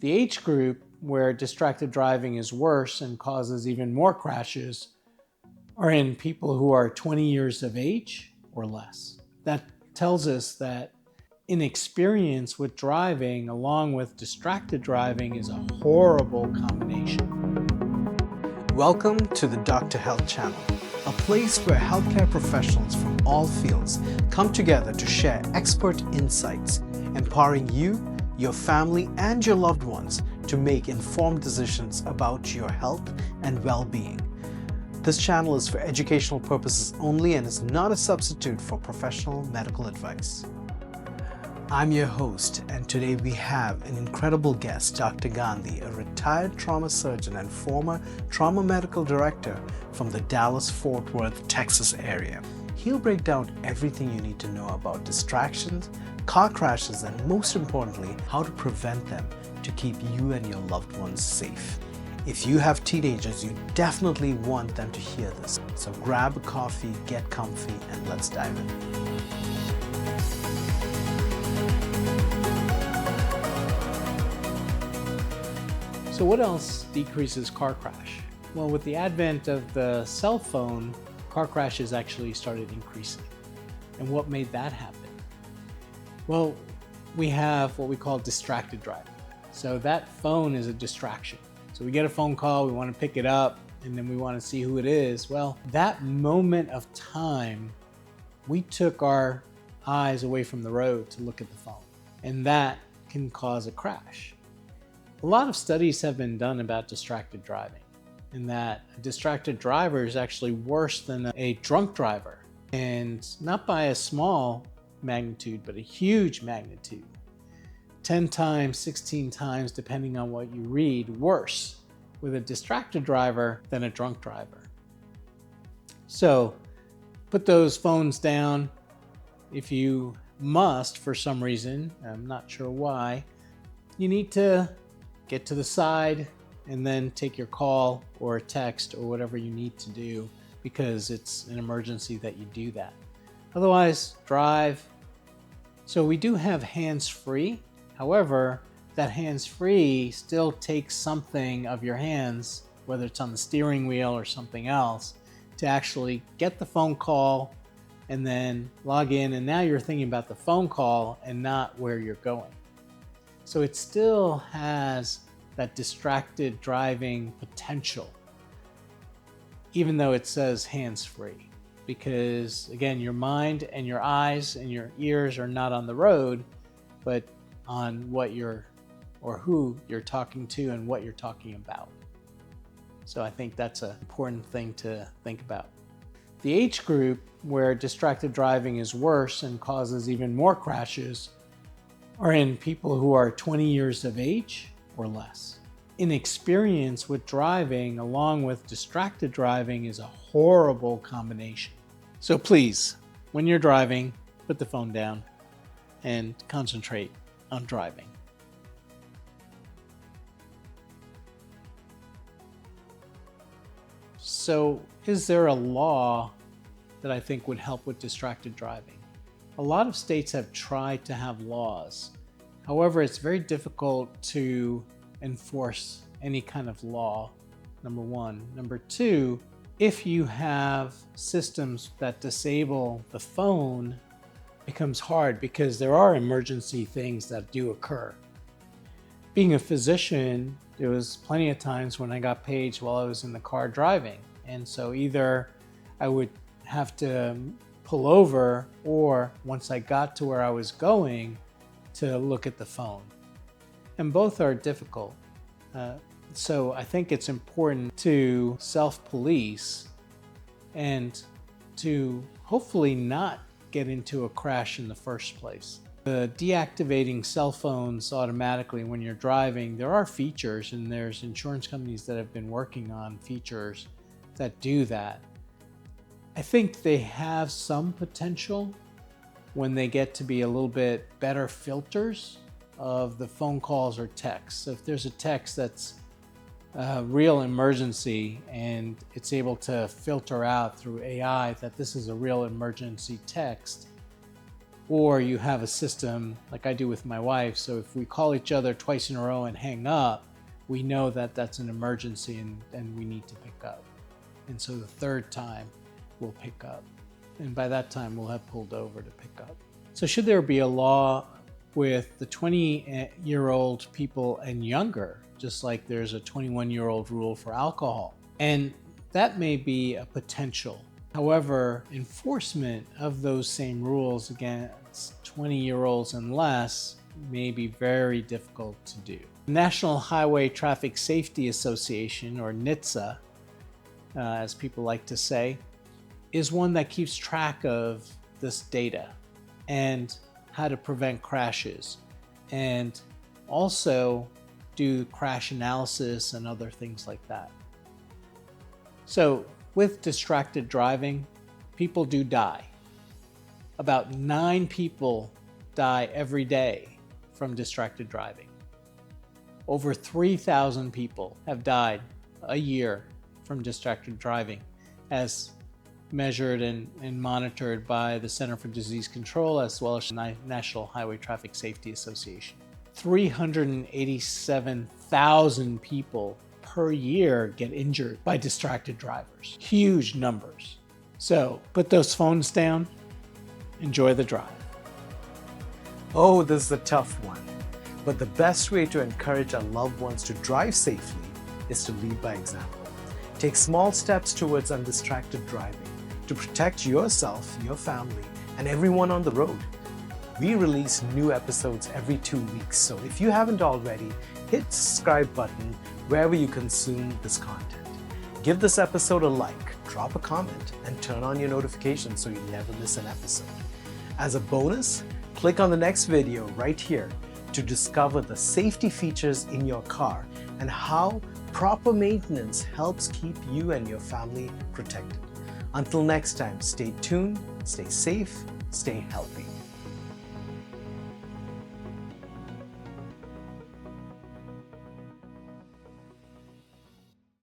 The age group where distracted driving is worse and causes even more crashes are in people who are 20 years of age or less. That tells us that inexperience with driving along with distracted driving is a horrible combination. Welcome to the Dr. Health Channel, a place where healthcare professionals from all fields come together to share expert insights, empowering you, your family, and your loved ones to make informed decisions about your health and well-being. This channel is for educational purposes only and is not a substitute for professional medical advice. I'm your host, and today we have an incredible guest, Dr. Gandhi, a retired trauma surgeon and former trauma medical director from the Dallas-Fort Worth, Texas area. He'll break down everything you need to know about distractions, car crashes, and most importantly, how to prevent them to keep you and your loved ones safe. If you have teenagers, you definitely want them to hear this. So grab a coffee, get comfy, and let's dive in. So what else decreases car crash? Well, with the advent of the cell phone, car crashes actually started increasing. And what made that happen? Well, we have what we call distracted driving. So that phone is a distraction. So we get a phone call, we want to pick it up, and then we want to see who it is. Well, that moment of time, we took our eyes away from the road to look at the phone, and that can cause a crash. A lot of studies have been done about distracted driving, and that a distracted driver is actually worse than a drunk driver, and not by a small magnitude, but a huge magnitude. 10 times, 16 times, depending on what you read, worse with a distracted driver than a drunk driver. So put those phones down. If you must, for some reason, I'm not sure why, you need to get to the side and then take your call or a text or whatever you need to do, because it's an emergency that you do that. Otherwise, drive. So we do have hands-free. However, that hands-free still takes something of your hands, whether it's on the steering wheel or something else, to actually get the phone call and then log in. And now you're thinking about the phone call and not where you're going. So it still has that distracted driving potential, even though it says hands-free. Because again, your mind and your eyes and your ears are not on the road, but on what you're or who you're talking to and what you're talking about. So I think that's an important thing to think about. The age group where distracted driving is worse and causes even more crashes are in people who are 20 years of age or less. Inexperience with driving along with distracted driving is a horrible combination. So please, when you're driving, put the phone down and concentrate on driving. So, is there a law that I think would help with distracted driving? A lot of states have tried to have laws. However, it's very difficult to enforce any kind of law, number one. Number two, if you have systems that disable the phone, it becomes hard because there are emergency things that do occur. Being a physician, there was plenty of times when I got paged while I was in the car driving. And so either I would have to pull over, or once I got to where I was going, to look at the phone. And both are difficult. So I think it's important to self-police and to hopefully not get into a crash in the first place. The deactivating cell phones automatically when you're driving, there are features, and there's insurance companies that have been working on features that do that. I think they have some potential when they get to be a little bit better filters of the phone calls or texts. So if there's a text that's a real emergency and it's able to filter out through AI that this is a real emergency text, Or you have a system like I do with my wife, so if we call each other twice in a row and hang up, we know that that's an emergency and we need to pick up. And so the third time we'll pick up. And by that time we'll have pulled over to pick up. So should there be a law with the 20-year-old people and younger, just like there's a 21-year-old rule for alcohol? And that may be a potential. However, enforcement of those same rules against 20-year-olds and less may be very difficult to do. The National Highway Traffic Safety Association, or NHTSA, as people like to say, is one that keeps track of this data and how to prevent crashes, and also do crash analysis and other things like that. So with distracted driving, people do die. About 9 people die every day from distracted driving. Over 3,000 people have died a year from distracted driving, as measured and monitored by the Center for Disease Control as well as the National Highway Traffic Safety Association. 387,000 people per year get injured by distracted drivers. Huge numbers. So put those phones down, enjoy the drive. Oh, this is a tough one. But the best way to encourage our loved ones to drive safely is to lead by example. Take small steps towards undistracted driving to protect yourself, your family, and everyone on the road. We release new episodes every 2 weeks, so if you haven't already, hit the subscribe button wherever you consume this content. Give this episode a like, drop a comment, and turn on your notifications so you never miss an episode. As a bonus, click on the next video right here to discover the safety features in your car and how proper maintenance helps keep you and your family protected. Until next time, stay tuned, stay safe, stay healthy.